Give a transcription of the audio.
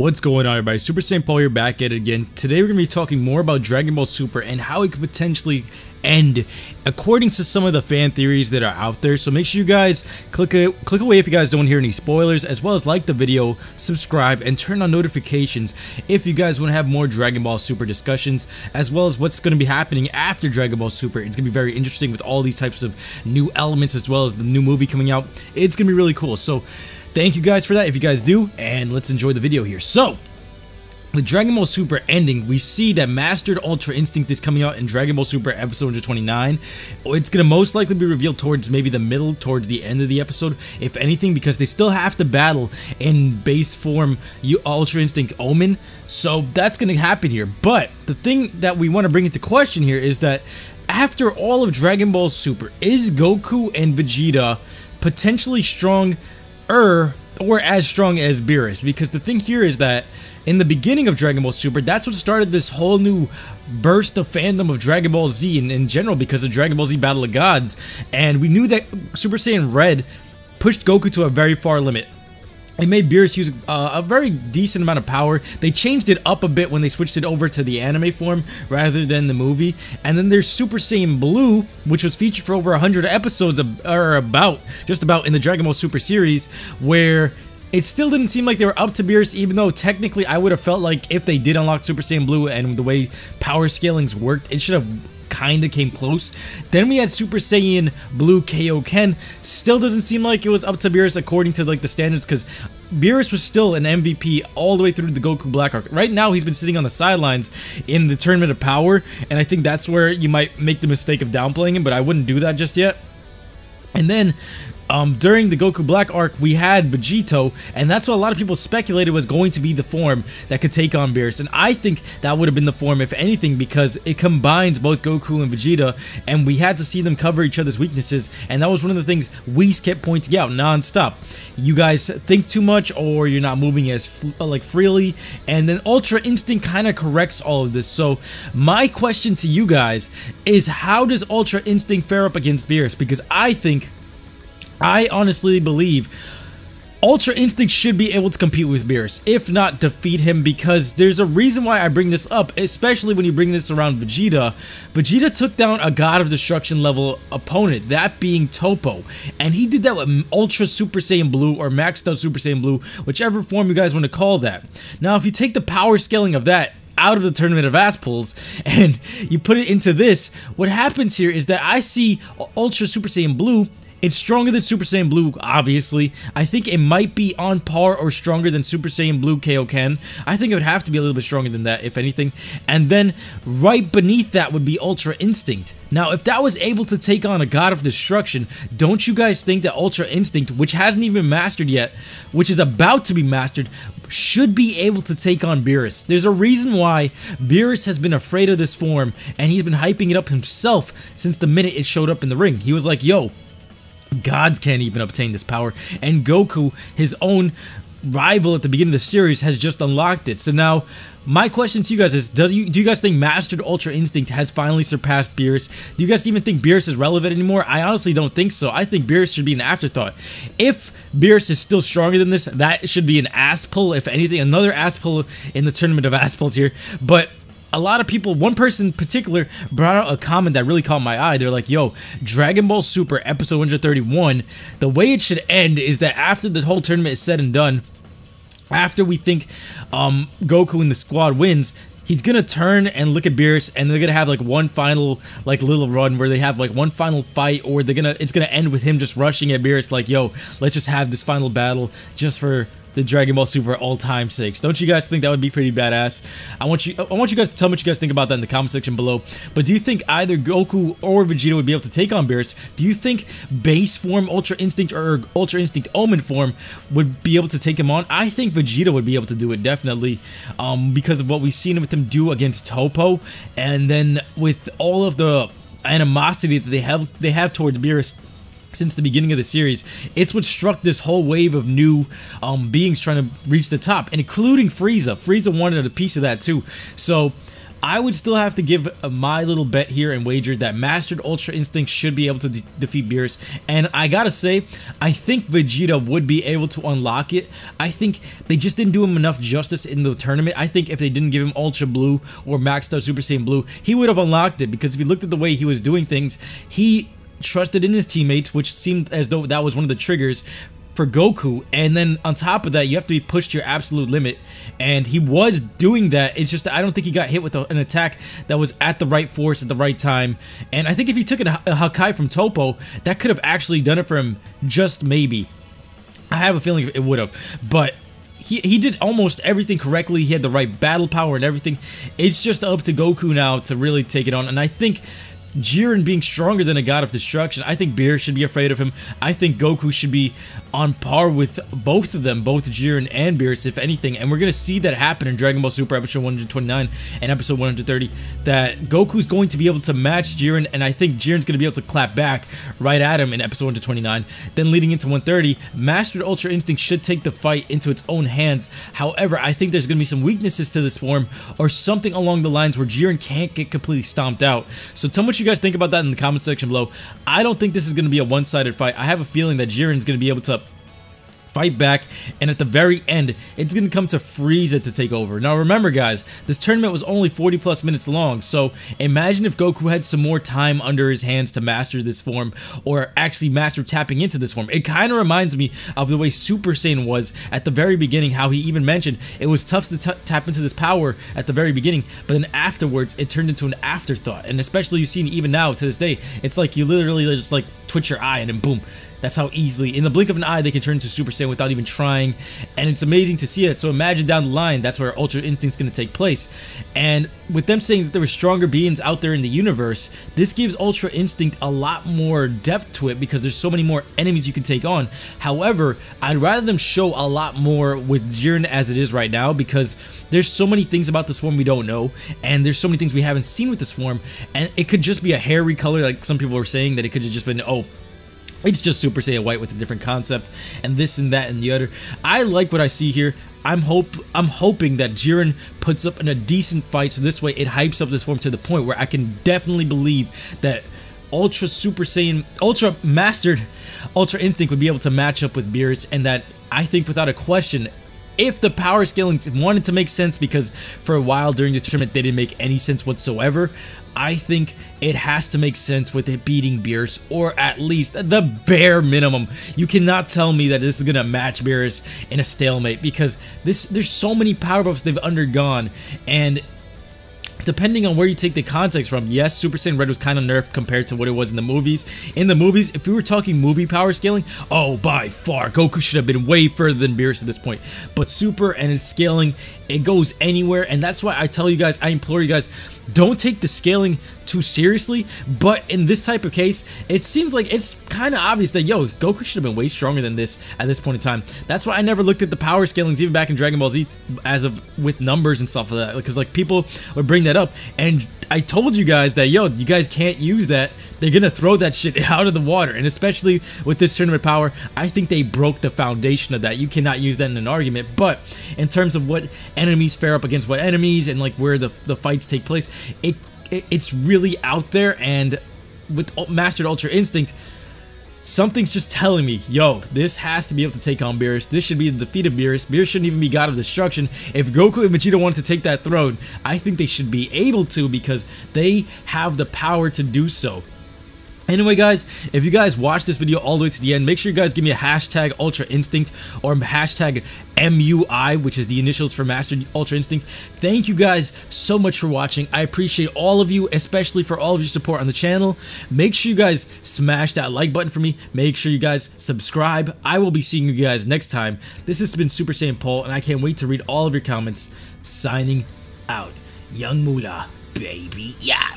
What's going on, everybody? Super Saiyan Paul here, back at it again. Today we're going to be talking more about Dragon Ball Super and how it could potentially end according to some of the fan theories that are out there. So make sure you guys click away if you guys don't hear any spoilers, as well as like the video, subscribe, and turn on notifications if you guys want to have more Dragon Ball Super discussions, as well as what's going to be happening after Dragon Ball Super. It's going to be very interesting with all these types of new elements, as well as the new movie coming out. It's going to be really cool. So thank you guys for that if you guys do, and let's enjoy the video here. So, with Dragon Ball Super ending, we see that Mastered Ultra Instinct is coming out in Dragon Ball Super episode 129. It's going to most likely be revealed towards maybe the middle, towards the end of the episode, if anything, because they still have to battle in base form Ultra Instinct Omen. So that's going to happen here. But the thing that we want to bring into question here is that after all of Dragon Ball Super, is Goku and Vegeta potentially strong or as strong as BEERUS? Because the thing here is that in the beginning of Dragon Ball Super, that's what started this whole new burst of fandom of Dragon Ball Z in general, because of Dragon Ball Z Battle of Gods, and we knew that Super Saiyan Red pushed Goku to a very far limit. It made BEERUS use a very decent amount of power. They changed it up a bit when they switched it over to the anime form rather than the movie. And then there's Super Saiyan Blue, which was featured for over 100 episodes, or just about in the Dragon Ball Super series, where it still didn't seem like they were up to BEERUS, even though technically I would have felt like if they did unlock Super Saiyan Blue and the way power scalings worked, it should have kind of came close. Then we had Super Saiyan Blue Kaioken. Still doesn't seem like it was up to BEERUS according to like the standards, because BEERUS was still an MVP all the way through the Goku Black arc. Right now he's been sitting on the sidelines in the Tournament of Power, and I think that's where you might make the mistake of downplaying him, but I wouldn't do that just yet. And then during the Goku Black arc, we had Vegito, and that's what a lot of people speculated was going to be the form that could take on BEERUS. And I think that would have been the form, if anything, because it combines both Goku and Vegeta, and we had to see them cover each other's weaknesses, and that was one of the things we kept pointing out non-stop. You guys think too much, or you're not moving as freely, and then Ultra Instinct kind of corrects all of this. So my question to you guys is, how does Ultra Instinct fare up against BEERUS? Because I honestly believe Ultra Instinct should be able to compete with BEERUS, if not defeat him, because there's a reason why I bring this up, especially when you bring this around Vegeta. Vegeta took down a God of Destruction level opponent, that being Toppo, and he did that with Ultra Super Saiyan Blue, or Maxed Out Super Saiyan Blue, whichever form you guys want to call that. Now, if you take the power scaling of that out of the Tournament of Ass Pulls and you put it into this, what happens here is that I see Ultra Super Saiyan Blue. It's stronger than Super Saiyan Blue, obviously. I think it might be on par or stronger than Super Saiyan Blue Kaioken. I think it would have to be a little bit stronger than that, if anything. And then right beneath that would be Ultra Instinct. Now, if that was able to take on a God of Destruction, don't you guys think that Ultra Instinct, which hasn't even been mastered yet, which is about to be mastered, should be able to take on BEERUS? There's a reason why BEERUS has been afraid of this form, and he's been hyping it up himself since the minute it showed up in the ring. He was like, yo, gods can't even obtain this power, and Goku, his own rival at the beginning of the series, has just unlocked it. So now my question to you guys is, do you guys think Mastered Ultra Instinct has finally surpassed BEERUS? Do you guys even think BEERUS is relevant anymore? I honestly don't think so. I think BEERUS should be an afterthought. If BEERUS is still stronger than this, that should be an ass pull, if anything, another ass pull in the Tournament of Ass Pulls here. But a lot of people, one person in particular, brought out a comment that really caught my eye. They're like, yo, Dragon Ball Super episode 131, the way it should end is that after the whole tournament is said and done, after we think Goku and the squad wins, he's gonna turn and look at BEERUS, and they're gonna have like one final little run where they have like one final fight, or it's gonna end with him just rushing at BEERUS like, yo, let's just have this final battle just for the Dragon Ball Super all-time sakes. Don't you guys think that would be pretty badass? I want you guys to tell me what you guys think about that in the comment section below. But do you think either Goku or Vegeta would be able to take on BEERUS? Do you think base form Ultra Instinct or Ultra Instinct Omen form would be able to take him on? I think Vegeta would be able to do it, definitely, because of what we've seen with him do against Toppo, and then with all of the animosity that they have towards BEERUS since the beginning of the series. It's what struck this whole wave of new beings trying to reach the top, and including Frieza. Frieza wanted a piece of that too. So I would still have to give my little bet here and wager that Mastered Ultra Instinct should be able to defeat BEERUS. And I gotta say, I think Vegeta would be able to unlock it. I think they just didn't do him enough justice in the tournament. I think if they didn't give him Ultra Blue or Maxed Out Super Saiyan Blue, he would have unlocked it, because if you looked at the way he was doing things, he trusted in his teammates, which seemed as though that was one of the triggers for Goku. And then on top of that, you have to be pushed to your absolute limit, and he was doing that. It's just I don't think he got hit with an attack that was at the right force at the right time. And I think if he took a Hakai from Toppo, that could have actually done it for him, just maybe. I have a feeling it would have, but he did almost everything correctly. He had the right battle power and everything. It's just up to Goku now to really take it on. And I think Jiren being stronger than a god of destruction, I think BEERUS should be afraid of him. I think Goku should be on par with both of them, both Jiren and BEERUS, if anything. And we're going to see that happen in Dragon Ball Super episode 129 and episode 130, that Goku's going to be able to match Jiren, and I think Jiren's going to be able to clap back right at him in episode 129. Then leading into 130, Mastered Ultra Instinct should take the fight into its own hands. However, I think there's going to be some weaknesses to this form, or something along the lines where Jiren can't get completely stomped out. So tell me what you guys think about that in the comment section below. I don't think this is going to be a one-sided fight. I have a feeling that Jiren's going to be able to fight back, and at the very end, it's going to come to Frieza to take over. Now remember guys, this tournament was only 40+ minutes long, so imagine if Goku had some more time under his hands to master this form, or actually master tapping into this form. It kind of reminds me of the way Super Saiyan was at the very beginning, how he even mentioned it was tough to tap into this power at the very beginning, but then afterwards it turned into an afterthought. And especially you've seen even now to this day, it's like you literally just like twitch your eye and then boom. That's how easily, in the blink of an eye, they can turn into Super Saiyan without even trying, and it's amazing to see it. So imagine down the line, that's where Ultra Instinct's going to take place. And with them saying that there were stronger beings out there in the universe, this gives Ultra Instinct a lot more depth to it, because there's so many more enemies you can take on. However, I'd rather them show a lot more with Jiren as it is right now, because there's so many things about this form we don't know, and there's so many things we haven't seen with this form, and it could just be a hair recolor, like some people were saying, that it could have just been, oh, it's just Super Saiyan White with a different concept, and this and that and the other. I like what I see here. I'm hoping that Jiren puts up in a decent fight, so this way it hypes up this form to the point where I can definitely believe that Ultra Super Saiyan, Ultra Mastered Ultra Instinct would be able to match up with BEERUS, and that I think without a question, if the power scaling wanted to make sense, because for a while during the tournament they didn't make any sense whatsoever, I think it has to make sense with it beating BEERUS, or at least the bare minimum. You cannot tell me that this is gonna match BEERUS in a stalemate, because there's so many power-ups they've undergone, and depending on where you take the context from, yes, Super Saiyan Red was kind of nerfed compared to what it was in the movies. In the movies, if we were talking movie power scaling, oh, by far, Goku should have been way further than BEERUS at this point. But Super and its scaling, it goes anywhere, and that's why I tell you guys, I implore you guys, don't take the scaling too seriously. But in this type of case, it seems like it's kind of obvious that, yo, Goku should have been way stronger than this at this point in time. That's why I never looked at the power scalings even back in Dragon Ball Z as of with numbers and stuff like that, because like people would bring that up, and I told you guys that, yo, you guys can't use that. They're gonna throw that shit out of the water. And especially with this tournament power, I think they broke the foundation of that. You cannot use that in an argument. But in terms of what enemies fare up against what enemies, and like where the fights take place, it's really out there. And with Mastered Ultra Instinct, something's just telling me, yo, this has to be able to take on BEERUS. This should be the defeat of BEERUS. BEERUS shouldn't even be God of Destruction. If Goku and Vegeta wanted to take that throne, I think they should be able to, because they have the power to do so. Anyway guys, if you guys watched this video all the way to the end, make sure you guys give me a hashtag Ultra Instinct, or hashtag MUI, which is the initials for Mastered Ultra Instinct. Thank you guys so much for watching. I appreciate all of you, especially for all of your support on the channel. Make sure you guys smash that like button for me. Make sure you guys subscribe. I will be seeing you guys next time. This has been Super Saiyan Paul, and I can't wait to read all of your comments. Signing out. Young Moolah, baby. Yeah.